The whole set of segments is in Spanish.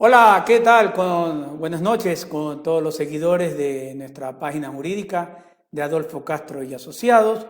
Hola, ¿qué tal? Buenas noches con todos los seguidores de nuestra página jurídica de Adolfo Castro y Asociados.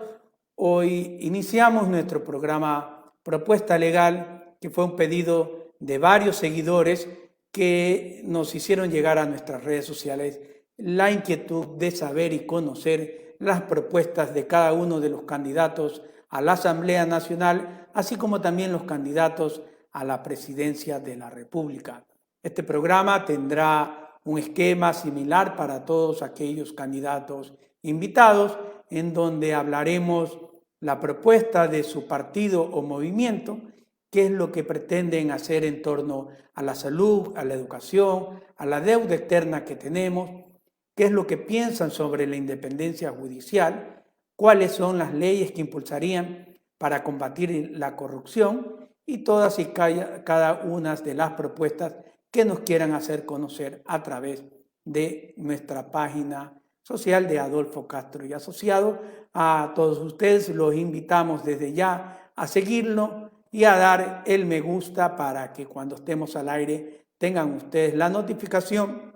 Hoy iniciamos nuestro programa Propuesta Legal, que fue un pedido de varios seguidores que nos hicieron llegar a nuestras redes sociales la inquietud de saber y conocer las propuestas de cada uno de los candidatos a la Asamblea Nacional, así como también los candidatos a la presidencia de la República. Este programa tendrá un esquema similar para todos aquellos candidatos invitados, en donde hablaremos la propuesta de su partido o movimiento, qué es lo que pretenden hacer en torno a la salud, a la educación, a la deuda externa que tenemos, qué es lo que piensan sobre la independencia judicial, cuáles son las leyes que impulsarían para combatir la corrupción y todas y cada una de las propuestas que nos quieran hacer conocer a través de nuestra página social de Adolfo Castro y Asociados. A todos ustedes los invitamos desde ya a seguirlo y a dar el me gusta para que cuando estemos al aire tengan ustedes la notificación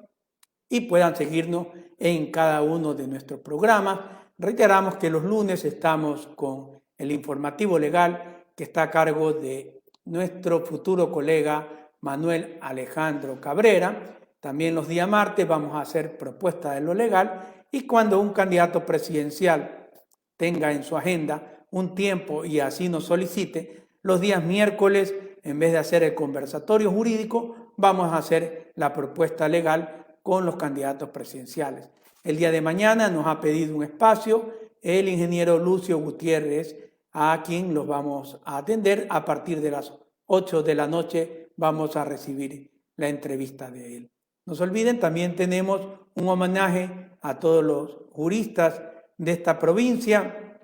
y puedan seguirnos en cada uno de nuestros programas. Reiteramos que los lunes estamos con el informativo legal que está a cargo de nuestro futuro colega Manuel Alejandro Cabrera. También los días martes vamos a hacer propuesta de lo legal y cuando un candidato presidencial tenga en su agenda un tiempo y así nos solicite, los días miércoles, en vez de hacer el conversatorio jurídico, vamos a hacer la propuesta legal con los candidatos presidenciales. El día de mañana nos ha pedido un espacio el ingeniero Lucio Gutiérrez, a quien los vamos a atender a partir de las 8 de la noche. Vamos a recibir la entrevista de él. No se olviden, también tenemos un homenaje a todos los juristas de esta provincia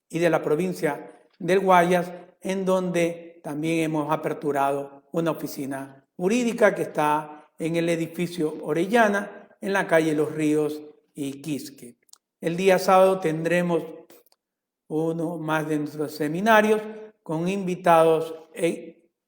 y de la provincia del Guayas, en donde también hemos aperturado una oficina jurídica que está en el edificio Orellana, en la calle Los Ríos y Quisque. El día sábado tendremos uno más de nuestros seminarios con invitados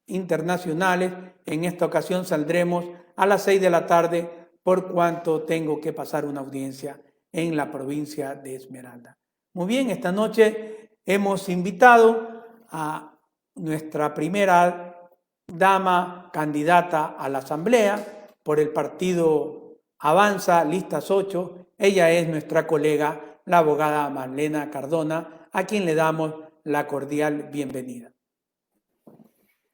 internacionales. En esta ocasión saldremos a las 6 de la tarde por cuanto tengo que pasar una audiencia en la provincia de Esmeralda. Muy bien, esta noche hemos invitado a nuestra primera dama candidata a la Asamblea por el partido Avanza, listas 8. Ella es nuestra colega, la abogada Marlena Cardona, a quien le damos la cordial bienvenida.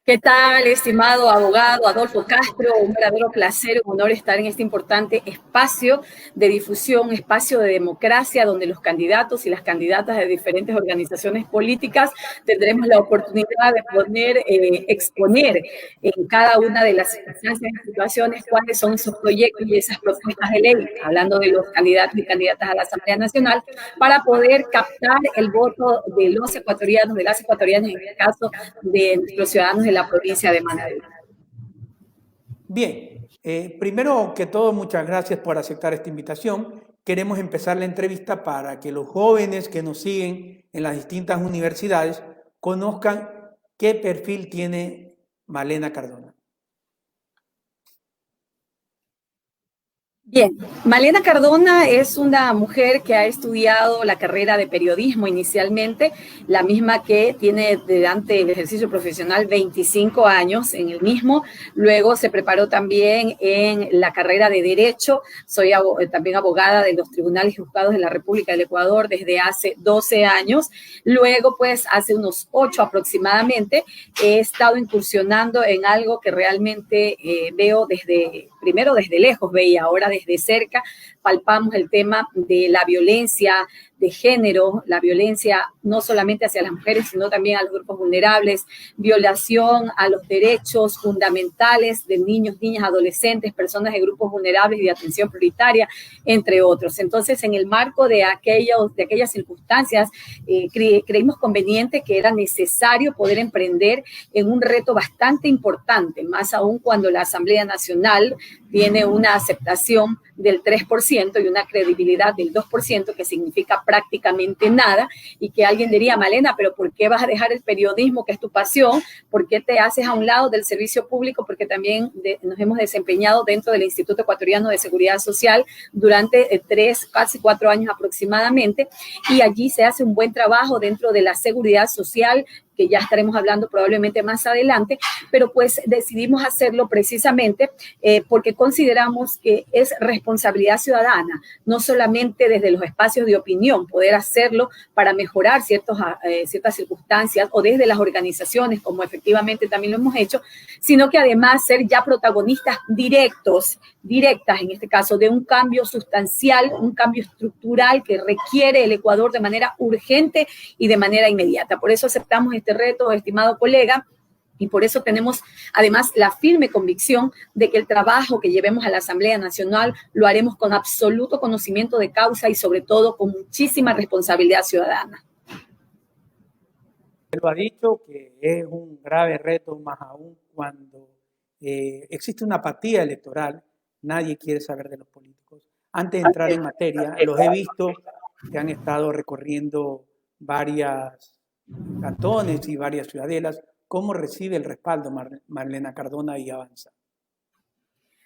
¿Qué tal, estimado abogado Adolfo Castro? Un verdadero placer, un honor estar en este importante espacio de difusión, espacio de democracia, donde los candidatos y las candidatas de diferentes organizaciones políticas tendremos la oportunidad de poder exponer en cada una de las circunstancias y situaciones cuáles son esos proyectos y esas propuestas de ley, hablando de los candidatos y candidatas a la Asamblea Nacional, para poder captar el voto de los ecuatorianos, de las ecuatorianas, en el caso de los ciudadanos de la provincia de Manabí. Bien, primero que todo, muchas gracias por aceptar esta invitación. Queremos empezar la entrevista para que los jóvenes que nos siguen en las distintas universidades conozcan qué perfil tiene Marlena Cardona. Bien, Marlena Cardona es una mujer que ha estudiado la carrera de periodismo inicialmente, la misma que tiene durante el ejercicio profesional 25 años en el mismo. Luego se preparó también en la carrera de Derecho. Soy también abogada de los tribunales y juzgados de la República del Ecuador desde hace 12 años. Luego, pues, hace unos 8 aproximadamente, he estado incursionando en algo que realmente veo primero desde lejos, veía, ahora desde cerca, palpamos el tema de la violencia de género, la violencia no solamente hacia las mujeres, sino también a los grupos vulnerables, violación a los derechos fundamentales de niños, niñas, adolescentes, personas de grupos vulnerables y de atención prioritaria, entre otros. Entonces, en el marco de aquellas circunstancias, creímos conveniente que era necesario poder emprender en un reto bastante importante, más aún cuando la Asamblea Nacional tiene una aceptación del 3% y una credibilidad del 2%, que significa prácticamente nada, y que alguien diría, Malena, pero ¿por qué vas a dejar el periodismo, que es tu pasión? ¿Por qué te haces a un lado del servicio público? Porque también nos hemos desempeñado dentro del Instituto Ecuatoriano de Seguridad Social durante 3, casi 4 años aproximadamente, y allí se hace un buen trabajo dentro de la seguridad social, que ya estaremos hablando probablemente más adelante, pero pues decidimos hacerlo precisamente porque consideramos que es responsabilidad ciudadana, no solamente desde los espacios de opinión, poder hacerlo para mejorar ciertas circunstancias, o desde las organizaciones, como efectivamente también lo hemos hecho, sino que además ser ya protagonistas directas en este caso, de un cambio sustancial, un cambio estructural que requiere el Ecuador de manera urgente y de manera inmediata. Por eso aceptamos este reto, estimado colega, y por eso tenemos además la firme convicción de que el trabajo que llevemos a la Asamblea Nacional lo haremos con absoluto conocimiento de causa y sobre todo con muchísima responsabilidad ciudadana. Él lo ha dicho, que es un grave reto, más aún cuando existe una apatía electoral. Nadie quiere saber de los políticos. Antes de entrar en materia, los he visto que han estado recorriendo varias cantones y varias ciudadelas. ¿Cómo recibe el respaldo Malena Cardona y Avanza?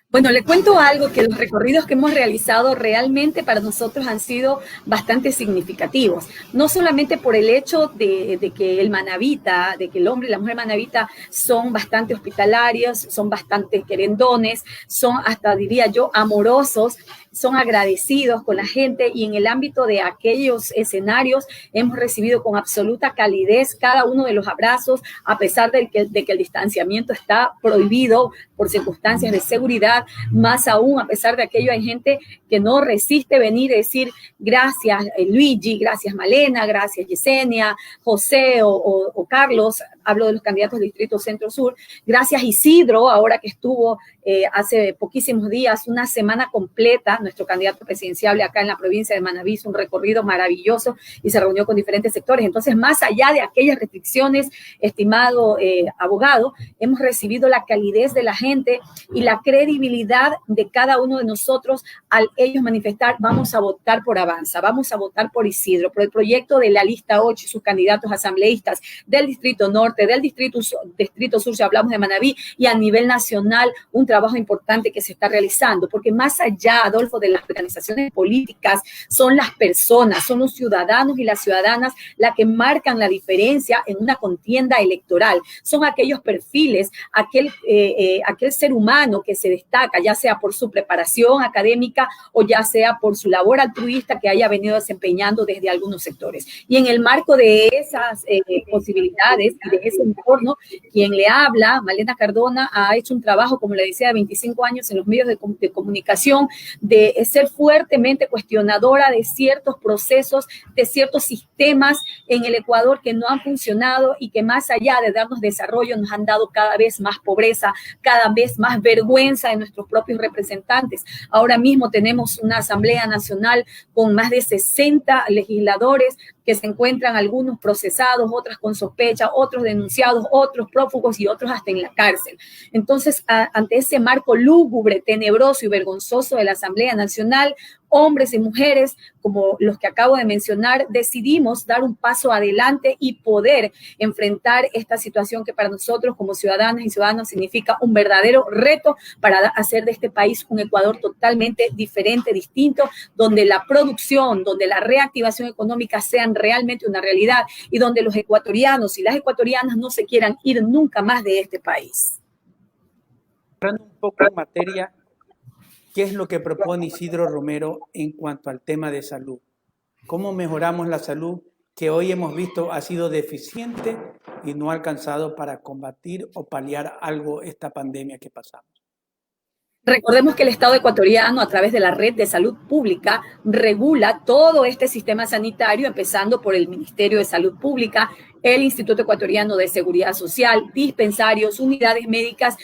Bueno, le cuento algo, que los recorridos que hemos realizado realmente para nosotros han sido bastante significativos. No solamente por el hecho de que el manabita, de que el hombre y la mujer manabita son bastante hospitalarios, son bastante querendones, son hasta, diría yo, amorosos, son agradecidos con la gente, y en el ámbito de aquellos escenarios hemos recibido con absoluta calidez cada uno de los abrazos, a pesar de que el distanciamiento está prohibido por circunstancias de seguridad. Más aún, a pesar de aquello, hay gente que no resiste venir y decir gracias Luigi, gracias Malena, gracias Yesenia, José o Carlos. Hablo de los candidatos del Distrito Centro-Sur. Gracias Isidro, ahora que estuvo hace poquísimos días, una semana completa, nuestro candidato presidencial acá en la provincia de Manabí, hizo un recorrido maravilloso y se reunió con diferentes sectores. Entonces, más allá de aquellas restricciones, estimado abogado, hemos recibido la calidez de la gente y la credibilidad de cada uno de nosotros al ellos manifestar: vamos a votar por Avanza, vamos a votar por Isidro, por el proyecto de la lista 8 y sus candidatos asambleístas del Distrito Norte, del Distrito Sur, si hablamos de Manabí, y a nivel nacional, un trabajo importante que se está realizando, porque más allá, Adolfo, de las organizaciones políticas, son las personas, son los ciudadanos y las ciudadanas las que marcan la diferencia en una contienda electoral. Son aquellos perfiles, aquel ser humano que se destaca, ya sea por su preparación académica o ya sea por su labor altruista que haya venido desempeñando desde algunos sectores. Y en el marco de esas posibilidades y de ese entorno, quien le habla, Malena Cardona, ha hecho un trabajo, como le decía, de 25 años en los medios de comunicación, de ser fuertemente cuestionadora de ciertos procesos, de ciertos sistemas en el Ecuador que no han funcionado y que más allá de darnos desarrollo nos han dado cada vez más pobreza, cada vez más vergüenza de nuestros propios representantes. Ahora mismo tenemos una Asamblea Nacional con más de 60 legisladores que se encuentran, algunos procesados, otras con sospecha, otros denunciados, otros prófugos y otros hasta en la cárcel. Entonces, ante ese marco lúgubre, tenebroso y vergonzoso de la Asamblea Nacional, hombres y mujeres como los que acabo de mencionar, decidimos dar un paso adelante y poder enfrentar esta situación que para nosotros como ciudadanas y ciudadanos significa un verdadero reto para hacer de este país un Ecuador totalmente diferente, distinto, donde la producción, donde la reactivación económica sean realmente una realidad y donde los ecuatorianos y las ecuatorianas no se quieran ir nunca más de este país. Entrando un poco en materia, ¿qué es lo que propone Isidro Romero en cuanto al tema de salud? ¿Cómo mejoramos la salud que hoy hemos visto ha sido deficiente y no ha alcanzado para combatir o paliar algo esta pandemia que pasamos? Recordemos que el Estado ecuatoriano, a través de la Red de Salud Pública, regula todo este sistema sanitario, empezando por el Ministerio de Salud Pública, el Instituto Ecuatoriano de Seguridad Social, dispensarios, unidades médicas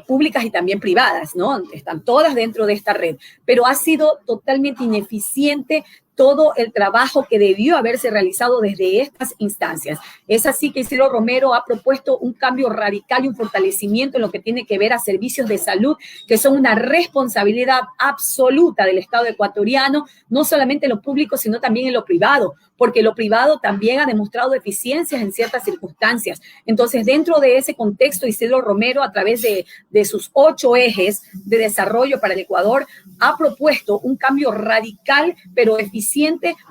públicas y también privadas, ¿no? Están todas dentro de esta red, pero ha sido totalmente ineficiente todo el trabajo que debió haberse realizado desde estas instancias. Es así que Isidro Romero ha propuesto un cambio radical y un fortalecimiento en lo que tiene que ver a servicios de salud, que son una responsabilidad absoluta del Estado ecuatoriano, no solamente en lo público, sino también en lo privado, porque lo privado también ha demostrado deficiencias en ciertas circunstancias. Entonces, dentro de ese contexto, Isidro Romero, a través de sus 8 ejes de desarrollo para el Ecuador, ha propuesto un cambio radical, pero eficiente,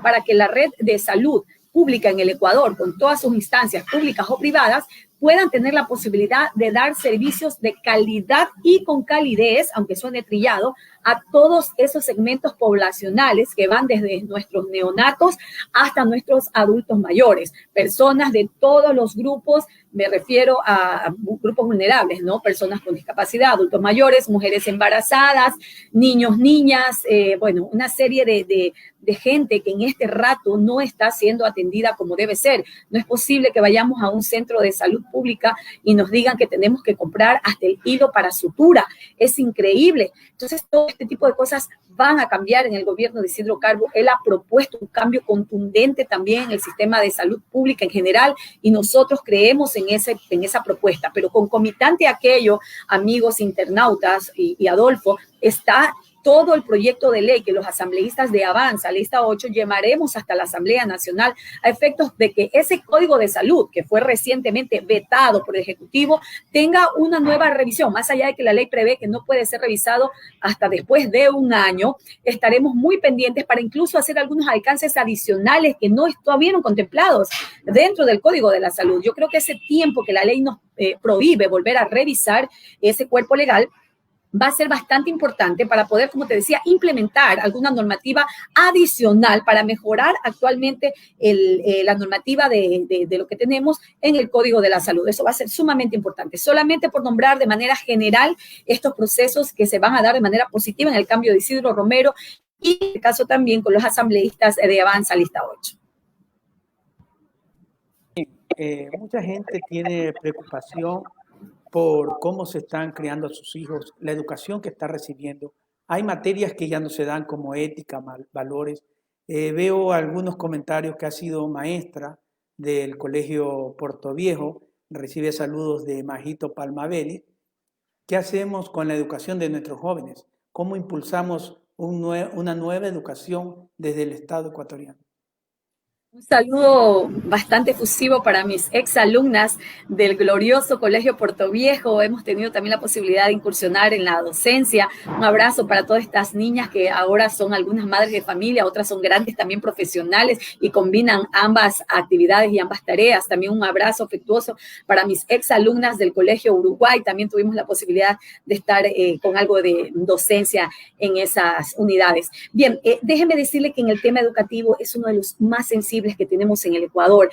para que la red de salud pública en el Ecuador, con todas sus instancias públicas o privadas, puedan tener la posibilidad de dar servicios de calidad y con calidez, aunque suene trillado, a todos esos segmentos poblacionales que van desde nuestros neonatos hasta nuestros adultos mayores, personas de todos los grupos, me refiero a grupos vulnerables, ¿no? Personas con discapacidad, adultos mayores, mujeres embarazadas, niños, niñas, bueno, una serie de gente que en este rato no está siendo atendida como debe ser. No es posible que vayamos a un centro de salud pública y nos digan que tenemos que comprar hasta el hilo para sutura. Es increíble. Entonces, todo este tipo de cosas van a cambiar en el gobierno de Isidro Calvo. Él ha propuesto un cambio contundente también en el sistema de salud pública en general y nosotros creemos en esa propuesta. Pero concomitante a aquello, amigos internautas y Adolfo, está todo el proyecto de ley que los asambleístas de Avanza, lista 8, llevaremos hasta la Asamblea Nacional a efectos de que ese Código de Salud, que fue recientemente vetado por el Ejecutivo, tenga una nueva revisión. Más allá de que la ley prevé que no puede ser revisado hasta después de un año, estaremos muy pendientes para incluso hacer algunos alcances adicionales que no estuvieron contemplados dentro del Código de la Salud. Yo creo que ese tiempo que la ley nos prohíbe volver a revisar ese cuerpo legal va a ser bastante importante para poder, como te decía, implementar alguna normativa adicional para mejorar actualmente la normativa de lo que tenemos en el Código de la Salud. Eso va a ser sumamente importante. Solamente por nombrar de manera general estos procesos que se van a dar de manera positiva en el cambio de Isidro Romero y en el caso también con los asambleístas de Avanza Lista 8. Mucha gente tiene preocupación por cómo se están criando a sus hijos, la educación que está recibiendo. Hay materias que ya no se dan como ética, valores. Veo algunos comentarios que ha sido maestra del Colegio Portoviejo, recibe saludos de Majito Palmabelli. ¿Qué hacemos con la educación de nuestros jóvenes? ¿Cómo impulsamos una nueva educación desde el Estado ecuatoriano? Un saludo bastante efusivo para mis exalumnas del glorioso Colegio Portoviejo. Hemos tenido también la posibilidad de incursionar en la docencia. Un abrazo para todas estas niñas que ahora son algunas madres de familia, otras son grandes también profesionales y combinan ambas actividades y ambas tareas. También un abrazo afectuoso para mis exalumnas del Colegio Uruguay. También tuvimos la posibilidad de estar con algo de docencia en esas unidades. Bien, déjeme decirle que en el tema educativo es uno de los más sensibles que tenemos en el Ecuador.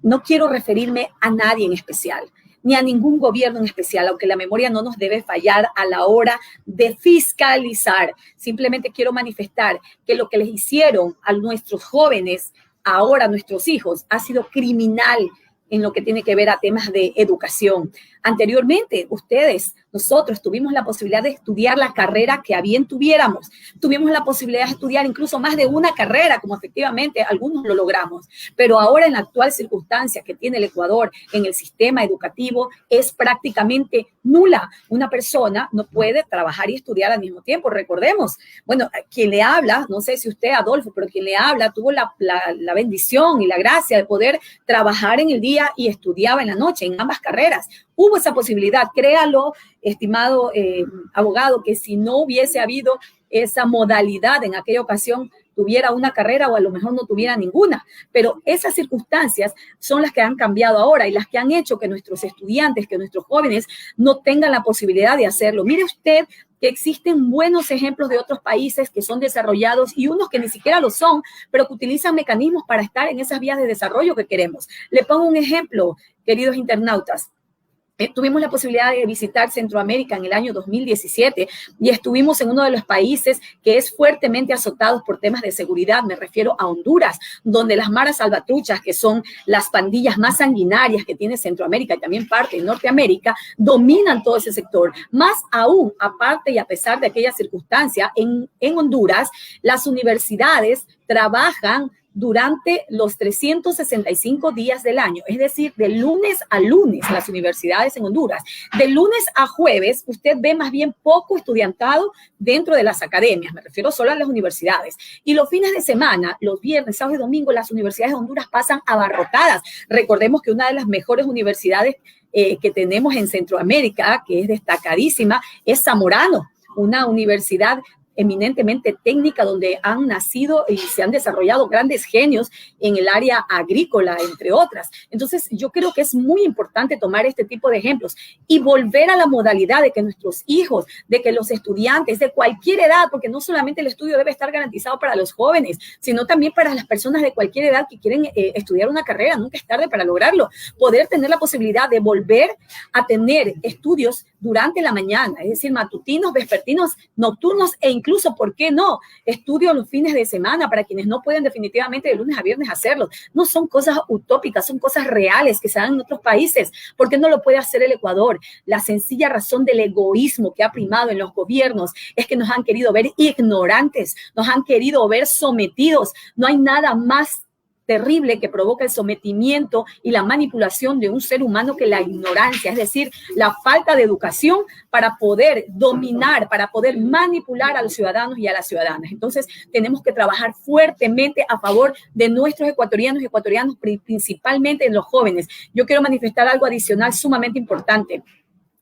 No quiero referirme a nadie en especial, ni a ningún gobierno en especial, aunque la memoria no nos debe fallar a la hora de fiscalizar. Simplemente quiero manifestar que lo que les hicieron a nuestros jóvenes, ahora a nuestros hijos, ha sido criminal en lo que tiene que ver a temas de educación. Anteriormente, nosotros tuvimos la posibilidad de estudiar la carrera que a bien tuviéramos. Tuvimos la posibilidad de estudiar incluso más de una carrera, como efectivamente algunos lo logramos. Pero ahora en la actual circunstancia que tiene el Ecuador en el sistema educativo es prácticamente nula. Una persona no puede trabajar y estudiar al mismo tiempo. Recordemos, bueno, quien le habla, no sé si usted, Adolfo, pero quien le habla tuvo la bendición y la gracia de poder trabajar en el día y estudiaba en la noche, en ambas carreras. Hubo esa posibilidad, créalo, estimado abogado, que si no hubiese habido esa modalidad en aquella ocasión, tuviera una carrera o a lo mejor no tuviera ninguna. Pero esas circunstancias son las que han cambiado ahora y las que han hecho que nuestros estudiantes, que nuestros jóvenes no tengan la posibilidad de hacerlo. Mire usted que existen buenos ejemplos de otros países que son desarrollados y unos que ni siquiera lo son, pero que utilizan mecanismos para estar en esas vías de desarrollo que queremos. Le pongo un ejemplo, queridos internautas. Tuvimos la posibilidad de visitar Centroamérica en el año 2017 y estuvimos en uno de los países que es fuertemente azotado por temas de seguridad. Me refiero a Honduras, donde las maras salvatruchas, que son las pandillas más sanguinarias que tiene Centroamérica y también parte de Norteamérica, dominan todo ese sector. Más aún, aparte y a pesar de aquella circunstancia, en Honduras, las universidades trabajan durante los 365 días del año, es decir, de lunes a lunes, las universidades en Honduras. De lunes a jueves, usted ve más bien poco estudiantado dentro de las academias, me refiero solo a las universidades. Y los fines de semana, los viernes, sábados y domingos, las universidades de Honduras pasan abarrotadas. Recordemos que una de las mejores universidades que tenemos en Centroamérica, que es destacadísima, es Zamorano, una universidad eminentemente técnica, donde han nacido y se han desarrollado grandes genios en el área agrícola, entre otras. Entonces, yo creo que es muy importante tomar este tipo de ejemplos y volver a la modalidad de que nuestros hijos, de que los estudiantes de cualquier edad, porque no solamente el estudio debe estar garantizado para los jóvenes, sino también para las personas de cualquier edad que quieren estudiar una carrera, nunca es tarde para lograrlo, poder tener la posibilidad de volver a tener estudios durante la mañana, es decir, matutinos, vespertinos, nocturnos e incluso, ¿por qué no?, estudio los fines de semana para quienes no pueden definitivamente de lunes a viernes hacerlo. No son cosas utópicas, son cosas reales que se dan en otros países. ¿Por qué no lo puede hacer el Ecuador? La sencilla razón del egoísmo que ha primado en los gobiernos es que nos han querido ver ignorantes, nos han querido ver sometidos. No hay nada más terrible que provoca el sometimiento y la manipulación de un ser humano que la ignorancia, es decir, la falta de educación para poder dominar, para poder manipular a los ciudadanos y a las ciudadanas. Entonces, tenemos que trabajar fuertemente a favor de nuestros ecuatorianos y ecuatorianos, principalmente en los jóvenes. Yo quiero manifestar algo adicional sumamente importante.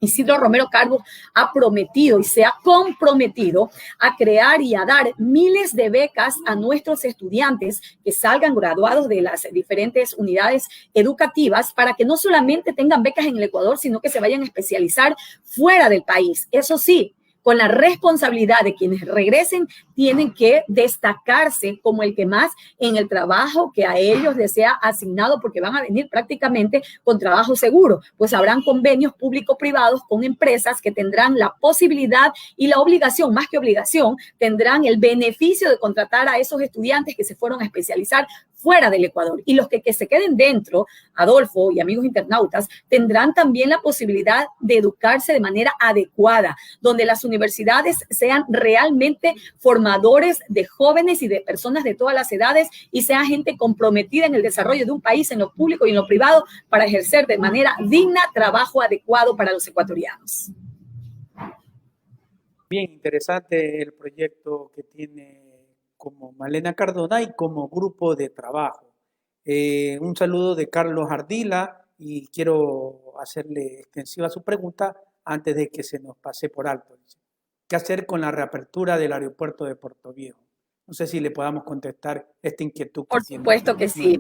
Isidro Romero Carbo ha prometido y se ha comprometido a crear y a dar miles de becas a nuestros estudiantes que salgan graduados de las diferentes unidades educativas para que no solamente tengan becas en el Ecuador, sino que se vayan a especializar fuera del país. Eso sí, con la responsabilidad de quienes regresen, tienen que destacarse como el que más en el trabajo que a ellos les sea asignado, porque van a venir prácticamente con trabajo seguro, pues habrán convenios público-privados con empresas que tendrán la posibilidad y la obligación, más que obligación, tendrán el beneficio de contratar a esos estudiantes que se fueron a especializar fuera del Ecuador. Y los que se queden dentro, Adolfo y amigos internautas, tendrán también la posibilidad de educarse de manera adecuada, donde las universidades sean realmente formadores de jóvenes y de personas de todas las edades y sea gente comprometida en el desarrollo de un país, en lo público y en lo privado, para ejercer de manera digna trabajo adecuado para los ecuatorianos. Bien interesante el proyecto que tiene como Malena Cardona y como grupo de trabajo. Un saludo de Carlos Ardila y quiero hacerle extensiva su pregunta antes de que se nos pase por alto. ¿Qué hacer con la reapertura del aeropuerto de Puerto Viejo? No sé si le podamos contestar esta inquietud. Por supuesto que sí.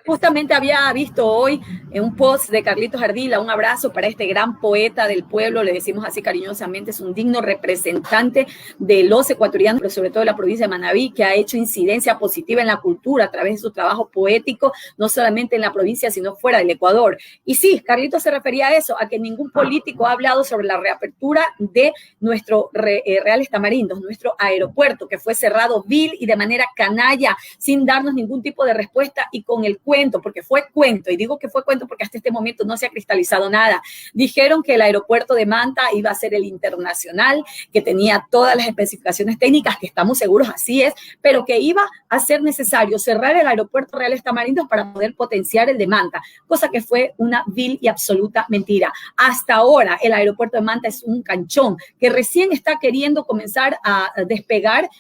Justamente había visto hoy en un post de Carlitos Ardila, un abrazo para este gran poeta del pueblo, le decimos así cariñosamente, es un digno representante de los ecuatorianos, pero sobre todo de la provincia de Manabí, que ha hecho incidencia positiva en la cultura a través de su trabajo poético, no solamente en la provincia, sino fuera del Ecuador. Y sí, Carlitos se refería a eso, a que ningún político ha hablado sobre la reapertura de nuestro Reales Tamarindos, nuestro aeropuerto, que fue cerrado vil y de manera canalla, sin darnos ningún tipo de respuesta y con el cuento, porque fue cuento, y digo que fue cuento porque hasta este momento no se ha cristalizado nada. Dijeron que el aeropuerto de Manta iba a ser el internacional, que tenía todas las especificaciones técnicas, que estamos seguros así es, pero que iba a ser necesario cerrar el aeropuerto Reales Tamarindos para poder potenciar el de Manta, cosa que fue una vil y absoluta mentira. Hasta ahora el aeropuerto de Manta es un canchón que recién está queriendo comenzar a despegar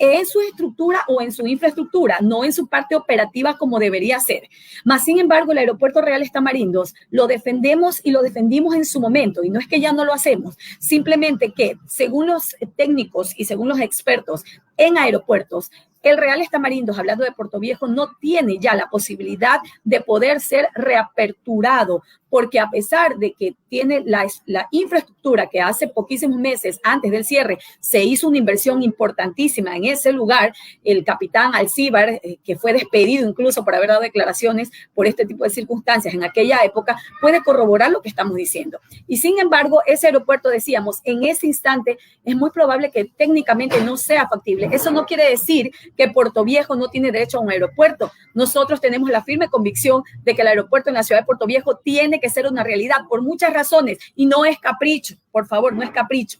en su estructura o en su infraestructura, no en su parte operativa como debería ser. Mas, sin embargo, el aeropuerto Reales Tamarindos lo defendemos y lo defendimos en su momento, y no es que ya no lo hacemos, simplemente que, según los técnicos y según los expertos en aeropuertos, el Reales Tamarindos, hablando de Puerto Viejo, no tiene ya la posibilidad de poder ser reaperturado, porque a pesar de que tiene la infraestructura que hace poquísimos meses antes del cierre se hizo una inversión importantísima en ese lugar, el capitán Alcíbar, que fue despedido incluso por haber dado declaraciones por este tipo de circunstancias en aquella época, puede corroborar lo que estamos diciendo. Y sin embargo, ese aeropuerto, decíamos, en ese instante es muy probable que técnicamente no sea factible. Eso no quiere decir que Puerto Viejo no tiene derecho a un aeropuerto. Nosotros tenemos la firme convicción de que el aeropuerto en la ciudad de Puerto Viejo tiene que ser una realidad por muchas razones y no es capricho, por favor, no es capricho.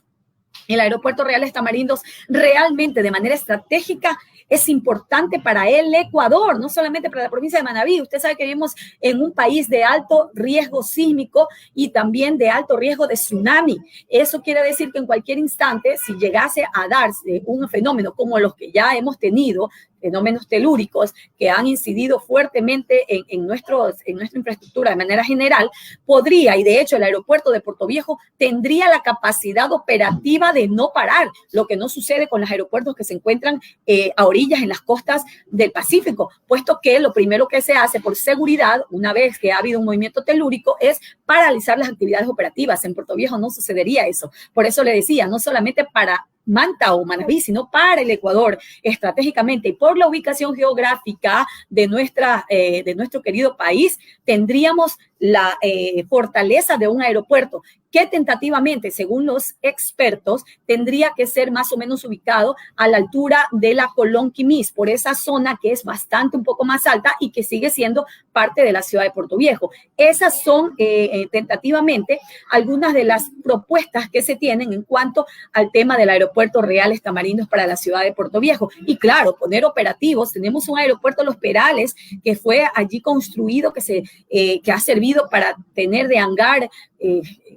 El aeropuerto Reales Tamarindos realmente de manera estratégica es importante para el Ecuador, no solamente para la provincia de Manabí. Usted sabe que vivimos en un país de alto riesgo sísmico y también de alto riesgo de tsunami. Eso quiere decir que en cualquier instante, si llegase a darse un fenómeno como los que ya hemos tenido, fenómenos telúricos que han incidido fuertemente en nuestra infraestructura de manera general, podría, y de hecho el aeropuerto de Puerto Viejo tendría la capacidad operativa de no parar, lo que no sucede con los aeropuertos que se encuentran a orillas en las costas del Pacífico, puesto que lo primero que se hace por seguridad, una vez que ha habido un movimiento telúrico, es paralizar las actividades operativas. En Puerto Viejo no sucedería eso. Por eso le decía, no solamente para Manta o Manabí, sino para el Ecuador estratégicamente y por la ubicación geográfica de nuestro querido país, tendríamos la fortaleza de un aeropuerto que tentativamente, según los expertos, tendría que ser más o menos ubicado a la altura de la Colón Quimís, por esa zona que es bastante un poco más alta y que sigue siendo parte de la ciudad de Puerto Viejo. Esas son tentativamente algunas de las propuestas que se tienen en cuanto al tema del aeropuerto Reales Tamarindos para la ciudad de Puerto Viejo. Y claro, poner operativos. Tenemos un aeropuerto Los Perales que fue allí construido, que ha servido para tener de hangar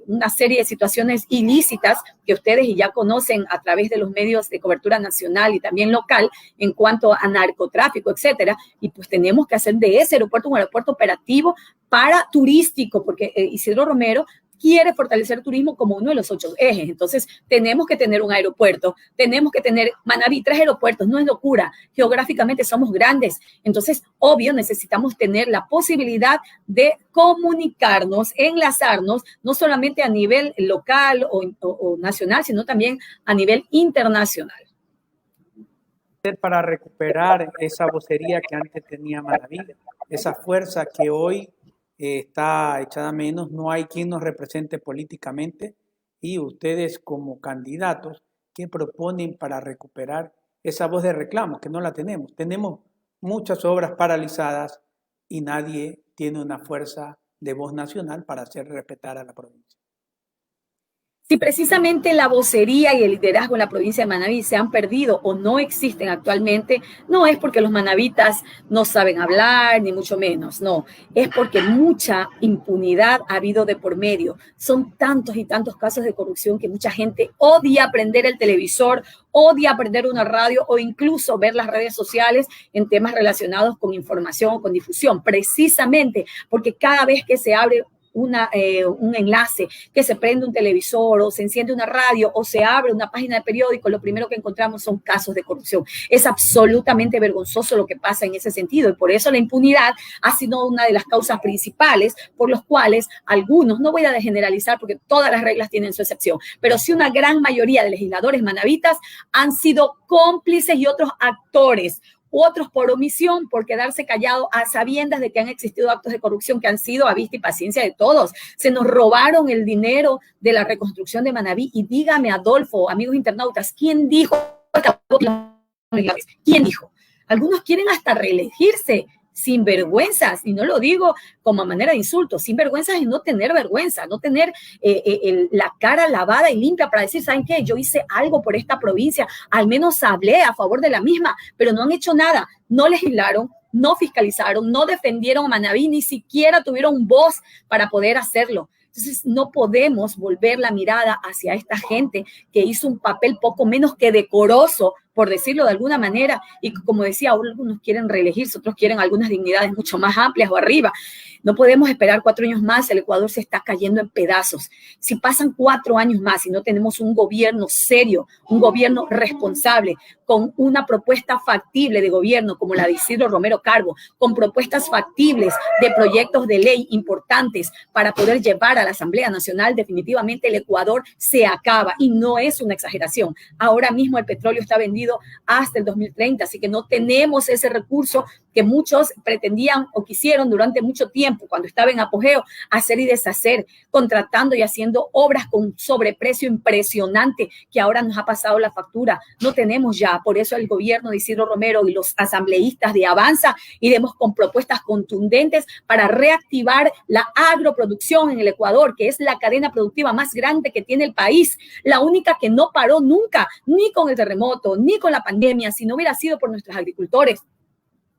una serie de situaciones ilícitas que ustedes ya conocen a través de los medios de cobertura nacional y también local en cuanto a narcotráfico, etcétera. Y pues tenemos que hacer de ese aeropuerto un aeropuerto operativo para turístico, porque Isidro Romero quiere fortalecer el turismo como uno de los 8 ejes. Entonces, tenemos que tener un aeropuerto, tenemos que tener Manabí, 3 aeropuertos, no es locura. Geográficamente somos grandes. Entonces, obvio, necesitamos tener la posibilidad de comunicarnos, enlazarnos, no solamente a nivel local o nacional, sino también a nivel internacional. Para recuperar esa vocería que antes tenía Manabí, esa fuerza que hoy está echada a menos, no hay quien nos represente políticamente, y ustedes como candidatos, ¿qué proponen para recuperar esa voz de reclamo? Que no la tenemos. Tenemos muchas obras paralizadas y nadie tiene una fuerza de voz nacional para hacer respetar a la provincia. Si precisamente la vocería y el liderazgo en la provincia de Manabí se han perdido o no existen actualmente, no es porque los manabitas no saben hablar, ni mucho menos, no. Es porque mucha impunidad ha habido de por medio. Son tantos y tantos casos de corrupción que mucha gente odia prender el televisor, odia prender una radio o incluso ver las redes sociales en temas relacionados con información o con difusión, precisamente porque cada vez que se abre un enlace, que se prende un televisor o se enciende una radio o se abre una página de periódico, lo primero que encontramos son casos de corrupción. Es absolutamente vergonzoso lo que pasa en ese sentido y por eso la impunidad ha sido una de las causas principales por los cuales algunos, no voy a generalizar porque todas las reglas tienen su excepción, pero sí una gran mayoría de legisladores manabitas han sido cómplices y otros actores, otros por omisión, por quedarse callados a sabiendas de que han existido actos de corrupción que han sido a vista y paciencia de todos. Se nos robaron el dinero de la reconstrucción de Manabí y dígame, Adolfo, amigos internautas, ¿quién dijo? ¿Quién dijo? Algunos quieren hasta reelegirse, sinvergüenzas, y no lo digo como manera de insulto, sinvergüenzas es no tener vergüenza, no tener la cara lavada y limpia para decir, ¿saben qué? Yo hice algo por esta provincia, al menos hablé a favor de la misma, pero no han hecho nada, no legislaron, no fiscalizaron, no defendieron a Manabí, ni siquiera tuvieron voz para poder hacerlo. Entonces, no podemos volver la mirada hacia esta gente que hizo un papel poco menos que decoroso por decirlo de alguna manera, y como decía, algunos quieren reelegirse, otros quieren algunas dignidades mucho más amplias o arriba. No podemos esperar 4 años más, el Ecuador se está cayendo en pedazos. Si pasan 4 años más y no tenemos un gobierno serio, un gobierno responsable, con una propuesta factible de gobierno como la de Isidro Romero Carbo, con propuestas factibles de proyectos de ley importantes para poder llevar a la Asamblea Nacional, definitivamente el Ecuador se acaba, y no es una exageración. Ahora mismo el petróleo está vendido hasta el 2030, así que no tenemos ese recurso que muchos pretendían o quisieron durante mucho tiempo, cuando estaba en apogeo, hacer y deshacer, contratando y haciendo obras con sobreprecio impresionante, que ahora nos ha pasado la factura. No tenemos ya, por eso el gobierno de Isidro Romero y los asambleístas de Avanza iremos con propuestas contundentes para reactivar la agroproducción en el Ecuador, que es la cadena productiva más grande que tiene el país, la única que no paró nunca, ni con el terremoto, ni con la pandemia. Si no hubiera sido por nuestros agricultores,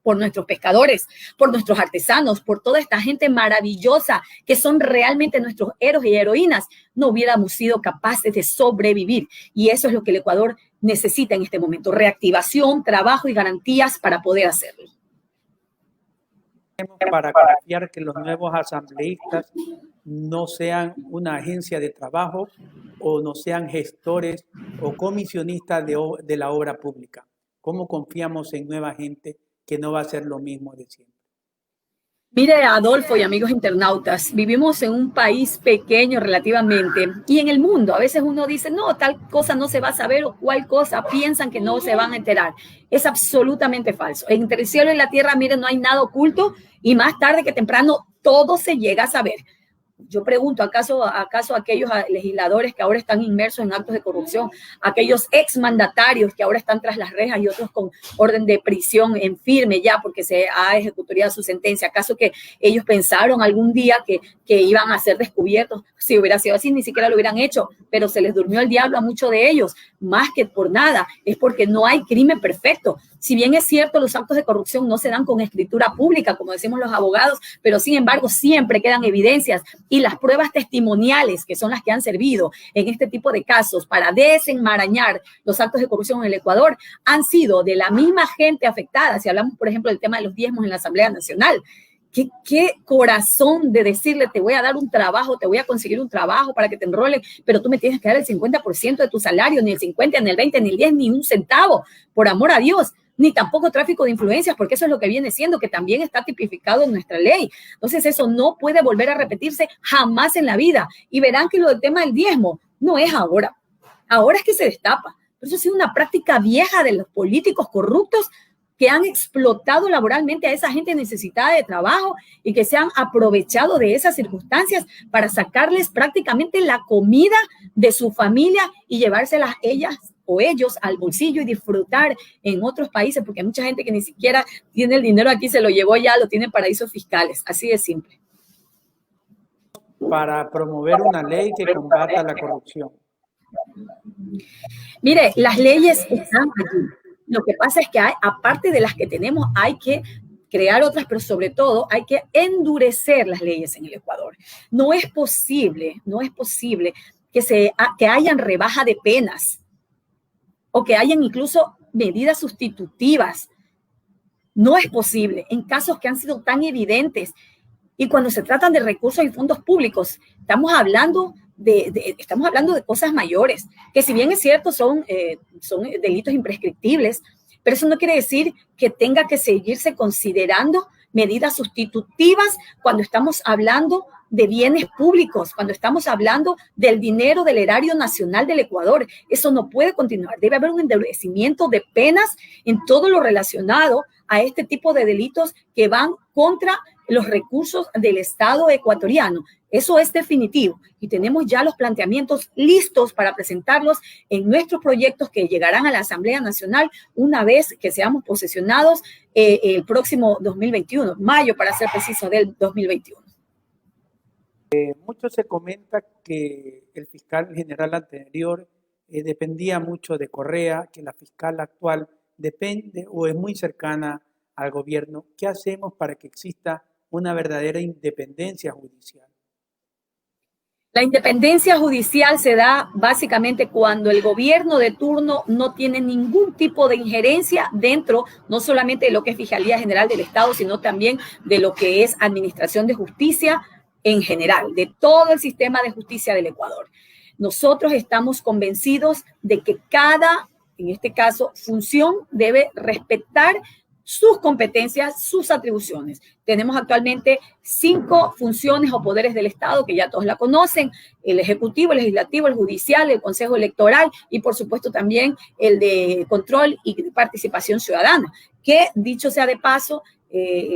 por nuestros pescadores, por nuestros artesanos, por toda esta gente maravillosa que son realmente nuestros héroes y heroínas, no hubiéramos sido capaces de sobrevivir. Y eso es lo que el Ecuador necesita en este momento: reactivación, trabajo y garantías para poder hacerlo. Para confiar que los nuevos asambleístas no sean una agencia de trabajo o no sean gestores o comisionistas de la obra pública. ¿Cómo confiamos en nueva gente que no va a ser lo mismo de siempre? Mire, Adolfo y amigos internautas, vivimos en un país pequeño relativamente, y en el mundo a veces uno dice, no, tal cosa no se va a saber, o cual cosa piensan que no se van a enterar. Es absolutamente falso. Entre el cielo y la tierra, miren, no hay nada oculto, y más tarde que temprano todo se llega a saber. Yo pregunto, ¿acaso aquellos legisladores que ahora están inmersos en actos de corrupción, aquellos exmandatarios que ahora están tras las rejas y otros con orden de prisión en firme ya porque se ha ejecutado su sentencia, acaso que ellos pensaron algún día que iban a ser descubiertos? Si hubiera sido así, ni siquiera lo hubieran hecho, pero se les durmió el diablo a muchos de ellos, más que por nada, es porque no hay crimen perfecto. Si bien es cierto, los actos de corrupción no se dan con escritura pública, como decimos los abogados, pero sin embargo siempre quedan evidencias, y las pruebas testimoniales, que son las que han servido en este tipo de casos para desenmarañar los actos de corrupción en el Ecuador, han sido de la misma gente afectada. Si hablamos, por ejemplo, del tema de los diezmos en la Asamblea Nacional, ¿Qué corazón de decirle, te voy a dar un trabajo, te voy a conseguir un trabajo para que te enrolen, pero tú me tienes que dar el 50% de tu salario, ni el 50, ni el 20, ni el 10, ni un centavo, por amor a Dios, ni tampoco tráfico de influencias, porque eso es lo que viene siendo, que también está tipificado en nuestra ley. Entonces eso no puede volver a repetirse jamás en la vida. Y verán que lo del tema del diezmo no es ahora, ahora es que se destapa. Pero eso ha sido una práctica vieja de los políticos corruptos que han explotado laboralmente a esa gente necesitada de trabajo y que se han aprovechado de esas circunstancias para sacarles prácticamente la comida de su familia y llevárselas ellas o ellos al bolsillo y disfrutar en otros países, porque hay mucha gente que ni siquiera tiene el dinero aquí, se lo llevó ya, lo tiene en paraísos fiscales, así de simple. Para promover una ley que combata la corrupción. Mire, las leyes están allí. Lo que pasa es que aparte de las que tenemos, hay que crear otras, pero sobre todo hay que endurecer las leyes en el Ecuador. No es posible que hayan rebaja de penas o que hayan incluso medidas sustitutivas. No es posible en casos que han sido tan evidentes. Y cuando se tratan de recursos y fondos públicos, estamos hablando de cosas mayores, que si bien es cierto son delitos imprescriptibles, pero eso no quiere decir que tenga que seguirse considerando medidas sustitutivas cuando estamos hablando de bienes públicos, cuando estamos hablando del dinero del erario nacional del Ecuador. Eso no puede continuar. Debe haber un endurecimiento de penas en todo lo relacionado a este tipo de delitos que van contra los recursos del Estado ecuatoriano. Eso es definitivo y tenemos ya los planteamientos listos para presentarlos en nuestros proyectos que llegarán a la Asamblea Nacional una vez que seamos posesionados el próximo 2021, mayo para ser preciso del 2021. Mucho se comenta que el fiscal general anterior dependía mucho de Correa, que la fiscal actual depende o es muy cercana al gobierno. ¿Qué hacemos para que exista una verdadera independencia judicial? La independencia judicial se da básicamente cuando el gobierno de turno no tiene ningún tipo de injerencia dentro, no solamente de lo que es Fiscalía General del Estado, sino también de lo que es Administración de Justicia en general, de todo el sistema de justicia del Ecuador. Nosotros estamos convencidos de que cada, en este caso, función debe respetar sus competencias, sus atribuciones. Tenemos actualmente 5 funciones o poderes del Estado que ya todos la conocen: el Ejecutivo, el Legislativo, el Judicial, el Consejo Electoral y por supuesto también el de Control y Participación Ciudadana, que dicho sea de paso,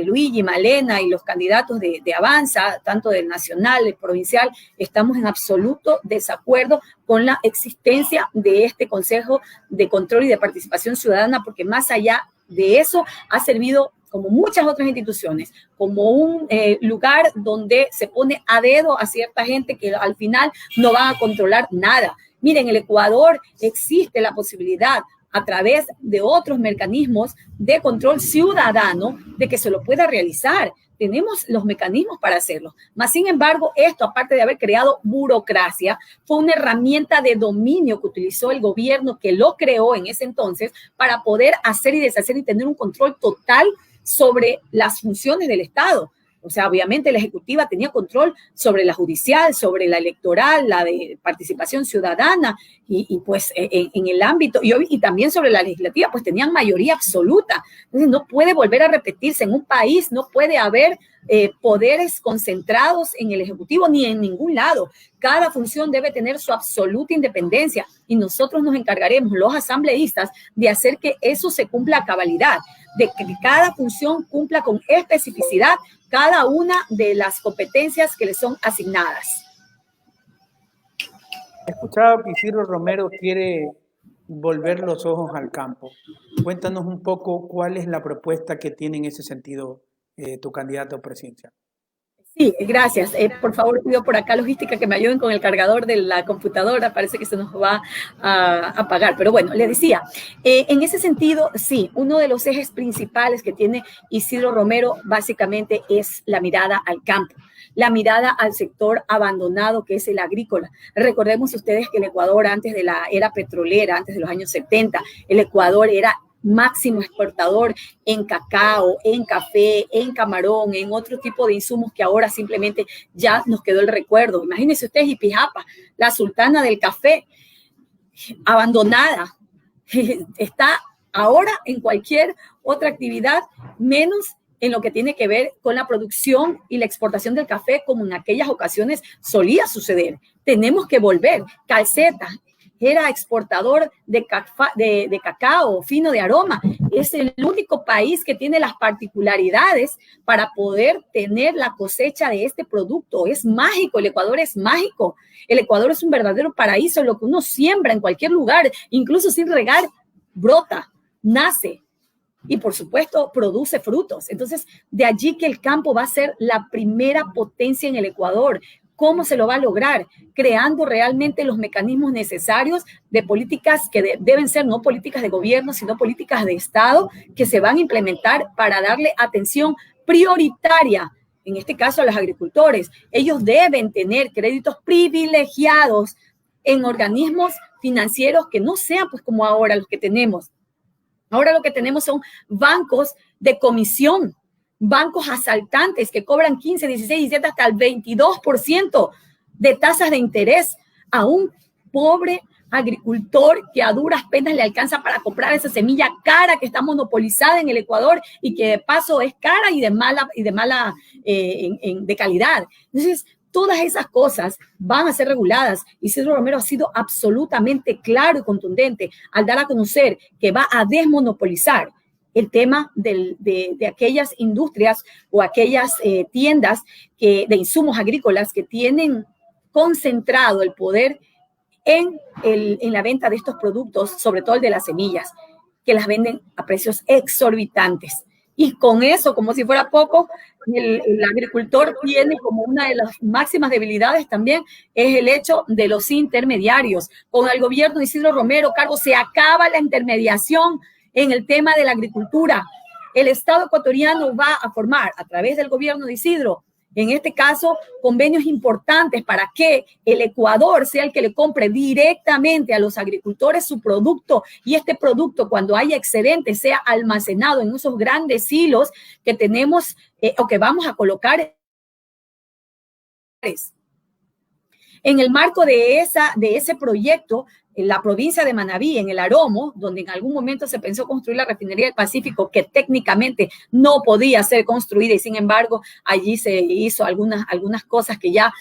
Luigi, Malena y los candidatos de Avanza, tanto del nacional, del provincial, estamos en absoluto desacuerdo con la existencia de este Consejo de Control y de Participación Ciudadana, porque más allá de eso ha servido, como muchas otras instituciones, como un lugar donde se pone a dedo a cierta gente que al final no van a controlar nada. Miren, en el Ecuador existe la posibilidad, a través de otros mecanismos de control ciudadano, de que se lo pueda realizar. Tenemos los mecanismos para hacerlo. Mas, sin embargo, esto, aparte de haber creado burocracia, fue una herramienta de dominio que utilizó el gobierno que lo creó en ese entonces para poder hacer y deshacer y tener un control total sobre las funciones del Estado. O sea, obviamente la ejecutiva tenía control sobre la judicial, sobre la electoral, la de participación ciudadana y pues en el ámbito, y también sobre la legislativa, pues tenían mayoría absoluta. Entonces no puede volver a repetirse en un país, no puede haber poderes concentrados en el ejecutivo ni en ningún lado. Cada función debe tener su absoluta independencia y nosotros nos encargaremos, los asambleístas, de hacer que eso se cumpla a cabalidad, de que cada función cumpla con especificidad cada una de las competencias que le son asignadas. He escuchado que Isidro Romero quiere volver los ojos al campo. Cuéntanos un poco cuál es la propuesta que tiene en ese sentido tu candidato presidencial. Sí, gracias. Por favor, pido por acá logística que me ayuden con el cargador de la computadora. Parece que se nos va a apagar. Pero bueno, le decía, en ese sentido, sí, uno de los ejes principales que tiene Isidro Romero básicamente es la mirada al campo, la mirada al sector abandonado que es el agrícola. Recordemos ustedes que el Ecuador, antes de la era petrolera, antes de los años 70, el Ecuador era máximo exportador en cacao, en café, en camarón, en otro tipo de insumos que ahora simplemente ya nos quedó el recuerdo. Imagínense ustedes Ipijapa, la sultana del café, abandonada, está ahora en cualquier otra actividad, menos en lo que tiene que ver con la producción y la exportación del café, como en aquellas ocasiones solía suceder. Tenemos que volver. Calceta era exportador de cacao fino de aroma. Es el único país que tiene las particularidades para poder tener la cosecha de este producto. Es mágico, el Ecuador es mágico. El Ecuador es un verdadero paraíso. Lo que uno siembra en cualquier lugar, incluso sin regar, brota, nace y por supuesto produce frutos. Entonces, de allí que el campo va a ser la primera potencia en el Ecuador. ¿Cómo se lo va a lograr? Creando realmente los mecanismos necesarios de políticas que deben ser no políticas de gobierno, sino políticas de Estado que se van a implementar para darle atención prioritaria, en este caso a los agricultores. Ellos deben tener créditos privilegiados en organismos financieros que no sean pues como ahora los que tenemos. Ahora lo que tenemos son bancos de comisión, bancos asaltantes que cobran 15, 16, 17, hasta el 22% de tasas de interés a un pobre agricultor que a duras penas le alcanza para comprar esa semilla cara que está monopolizada en el Ecuador y que de paso es cara y de calidad. Entonces, todas esas cosas van a ser reguladas. Isidro Romero ha sido absolutamente claro y contundente al dar a conocer que va a desmonopolizar el tema de aquellas industrias o aquellas tiendas de insumos agrícolas que tienen concentrado el poder en la venta de estos productos, sobre todo el de las semillas, que las venden a precios exorbitantes. Y con eso, como si fuera poco, el agricultor tiene como una de las máximas debilidades también, es el hecho de los intermediarios. Con el gobierno de Isidro Romero Carbo se acaba la intermediación en el tema de la agricultura. El Estado ecuatoriano va a formar, a través del gobierno de Isidro, En este caso, convenios importantes para que el Ecuador sea el que le compre directamente a los agricultores su producto y este producto, cuando haya excedente, sea almacenado en esos grandes silos que tenemos o que vamos a colocar. En el marco de ese proyecto, en la provincia de Manabí, en el Aromo, donde en algún momento se pensó construir la refinería del Pacífico, que técnicamente no podía ser construida y sin embargo allí se hizo algunas cosas que ya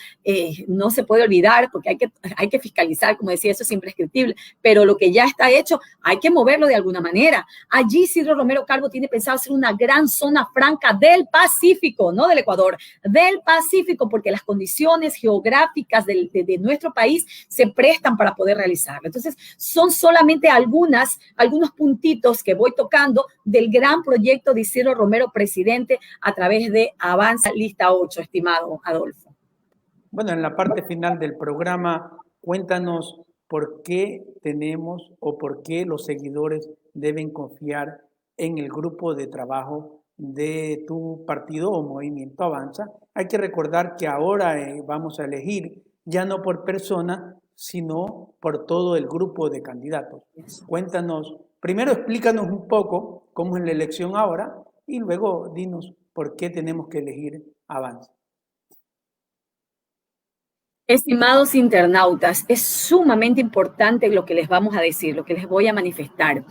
no se puede olvidar porque hay que fiscalizar, como decía, eso es imprescriptible, pero lo que ya está hecho hay que moverlo de alguna manera. Allí Isidro Romero Calvo tiene pensado hacer una gran zona franca del Pacífico, no del Ecuador, del Pacífico, porque las condiciones geográficas de nuestro país se prestan para poder realizarlo. Entonces, son solamente algunos puntitos que voy tocando del gran proyecto de Isidro Romero, presidente, a través de Avanza Lista 8, estimado Adolfo. Bueno, en la parte final del programa, cuéntanos por qué tenemos o por qué los seguidores deben confiar en el grupo de trabajo de tu partido o movimiento Avanza. Hay que recordar que ahora vamos a elegir ya no por persona, sino por todo el grupo de candidatos. Cuéntanos, primero explícanos un poco cómo es la elección ahora y luego dinos por qué tenemos que elegir Avanza. Estimados internautas, es sumamente importante lo que les vamos a decir, lo que les voy a manifestar.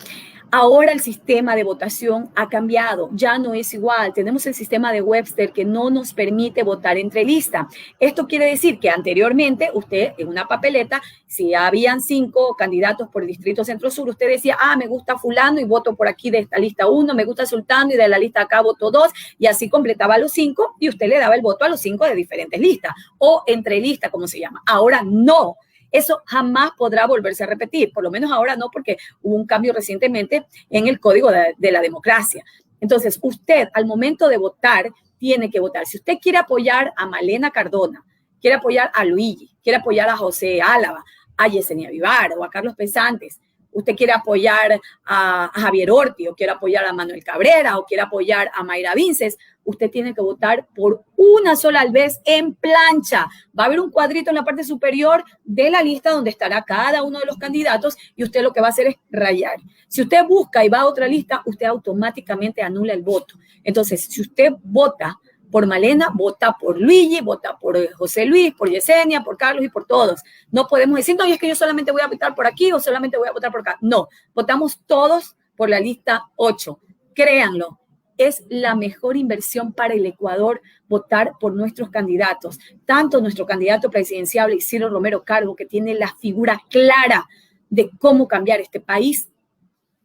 Ahora el sistema de votación ha cambiado, ya no es igual. Tenemos el sistema de Webster que no nos permite votar entre lista. Esto quiere decir que anteriormente usted en una papeleta, si habían 5 candidatos por el distrito Centro Sur, usted decía, me gusta fulano y voto por aquí de esta lista 1, me gusta sultano y de la lista acá voto 2, y así completaba los 5 y usted le daba el voto a los 5 de diferentes listas o entre lista, como se llama. Ahora no. Eso jamás podrá volverse a repetir, por lo menos ahora no, porque hubo un cambio recientemente en el Código de la Democracia. Entonces, usted al momento de votar tiene que votar. Si usted quiere apoyar a Malena Cardona, quiere apoyar a Luigi, quiere apoyar a José Álava, a Yesenia Vivar o a Carlos Pesantes, usted quiere apoyar a Javier Orti o quiere apoyar a Manuel Cabrera o quiere apoyar a Mayra Vinces, usted tiene que votar por una sola vez en plancha. Va a haber un cuadrito en la parte superior de la lista donde estará cada uno de los candidatos y usted lo que va a hacer es rayar. Si usted busca y va a otra lista, usted automáticamente anula el voto. Entonces, si usted vota por Malena, vota por Luigi, vota por José Luis, por Yesenia, por Carlos y por todos. No podemos decir, no, es que yo solamente voy a votar por aquí o solamente voy a votar por acá. No, votamos todos por la lista 8. Créanlo, es la mejor inversión para el Ecuador votar por nuestros candidatos. Tanto nuestro candidato presidencial, Isidro Romero Calvo, que tiene la figura clara de cómo cambiar este país,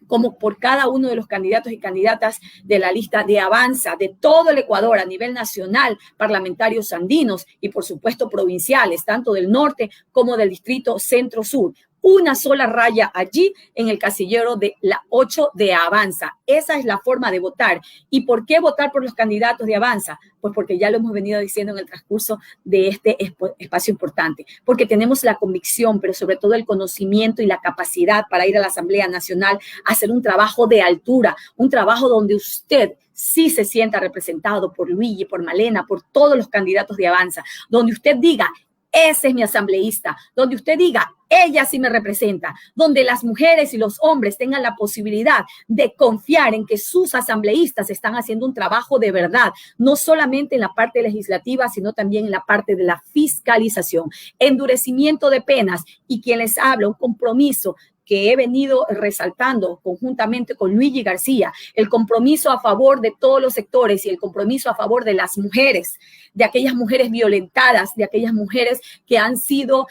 como por cada uno de los candidatos y candidatas de la lista de Avanza, de todo el Ecuador a nivel nacional, parlamentarios andinos y por supuesto provinciales, tanto del norte como del distrito centro-sur. Una sola raya allí en el casillero de la 8 de Avanza. Esa es la forma de votar. ¿Y por qué votar por los candidatos de Avanza? Pues porque ya lo hemos venido diciendo en el transcurso de este espacio importante. Porque tenemos la convicción, pero sobre todo el conocimiento y la capacidad para ir a la Asamblea Nacional a hacer un trabajo de altura, un trabajo donde usted sí se sienta representado por Luigi, por Malena, por todos los candidatos de Avanza, donde usted diga, ese es mi asambleísta, donde usted diga, ella sí me representa, donde las mujeres y los hombres tengan la posibilidad de confiar en que sus asambleístas están haciendo un trabajo de verdad, no solamente en la parte legislativa, sino también en la parte de la fiscalización, endurecimiento de penas y quien les habla, un compromiso que he venido resaltando conjuntamente con Luigi García, el compromiso a favor de todos los sectores y el compromiso a favor de las mujeres, de aquellas mujeres violentadas, de aquellas mujeres que han sido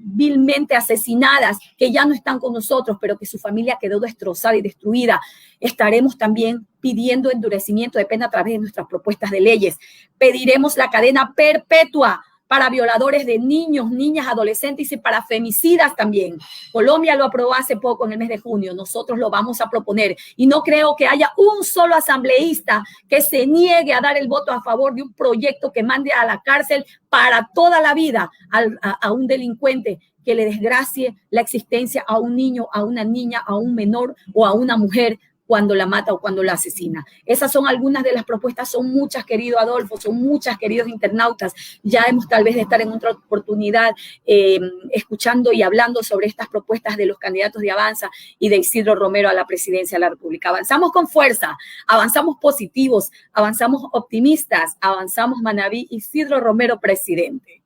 vilmente asesinadas, que ya no están con nosotros, pero que su familia quedó destrozada y destruida. Estaremos también pidiendo endurecimiento de pena a través de nuestras propuestas de leyes. Pediremos la cadena perpetua para violadores de niños, niñas, adolescentes y para femicidas también. Colombia lo aprobó hace poco, en el mes de junio. Nosotros lo vamos a proponer. Y no creo que haya un solo asambleísta que se niegue a dar el voto a favor de un proyecto que mande a la cárcel para toda la vida a un delincuente que le desgracie la existencia a un niño, a una niña, a un menor o a una mujer cuando la mata o cuando la asesina. Esas son algunas de las propuestas, son muchas, querido Adolfo, son muchas, queridos internautas. Ya hemos tal vez de estar en otra oportunidad escuchando y hablando sobre estas propuestas de los candidatos de Avanza y de Isidro Romero a la presidencia de la República. Avanzamos con fuerza, avanzamos positivos, avanzamos optimistas, avanzamos Manabí, Isidro Romero, presidente.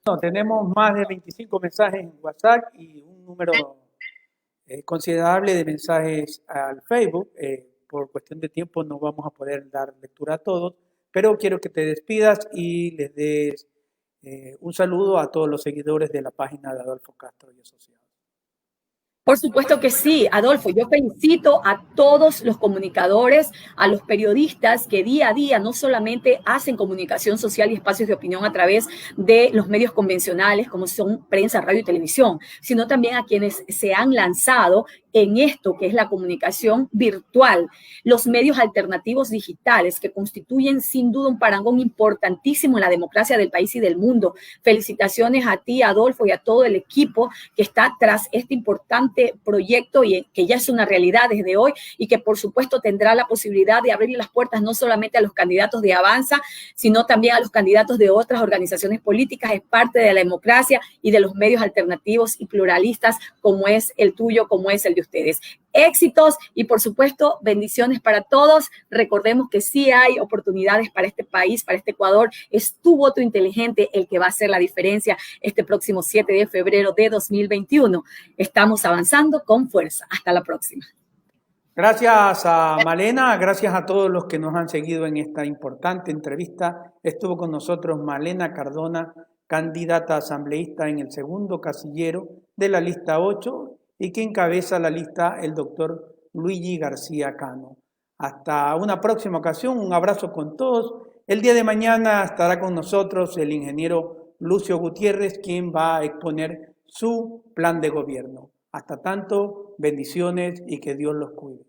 No, tenemos más de 25 mensajes en WhatsApp y un número considerable de mensajes al Facebook. Por cuestión de tiempo no vamos a poder dar lectura a todos, pero quiero que te despidas y les des un saludo a todos los seguidores de la página de Adolfo Castro y Asociados. Por supuesto que sí, Adolfo. Yo felicito a todos los comunicadores, a los periodistas que día a día no solamente hacen comunicación social y espacios de opinión a través de los medios convencionales como son prensa, radio y televisión, sino también a quienes se han lanzado en esto que es la comunicación virtual, los medios alternativos digitales que constituyen sin duda un parangón importantísimo en la democracia del país y del mundo. Felicitaciones a ti, Adolfo, y a todo el equipo que está tras este importante proyecto y que ya es una realidad desde hoy y que por supuesto tendrá la posibilidad de abrirle las puertas no solamente a los candidatos de Avanza, sino también a los candidatos de otras organizaciones políticas. Es parte de la democracia y de los medios alternativos y pluralistas como es el tuyo, como es el de ustedes. Éxitos y por supuesto bendiciones para todos. Recordemos que sí hay oportunidades para este país, para este Ecuador. Es tu voto inteligente el que va a hacer la diferencia este próximo 7 de febrero de 2021. Estamos avanzando con fuerza. Hasta la próxima. Gracias a Malena, gracias a todos los que nos han seguido en esta importante entrevista. Estuvo con nosotros Malena Cardona, candidata asambleísta en el segundo casillero de la lista 8 y que encabeza la lista el doctor Luigi García Cano. Hasta una próxima ocasión, un abrazo con todos. El día de mañana estará con nosotros el ingeniero Lucio Gutiérrez, quien va a exponer su plan de gobierno. Hasta tanto, bendiciones y que Dios los cuide.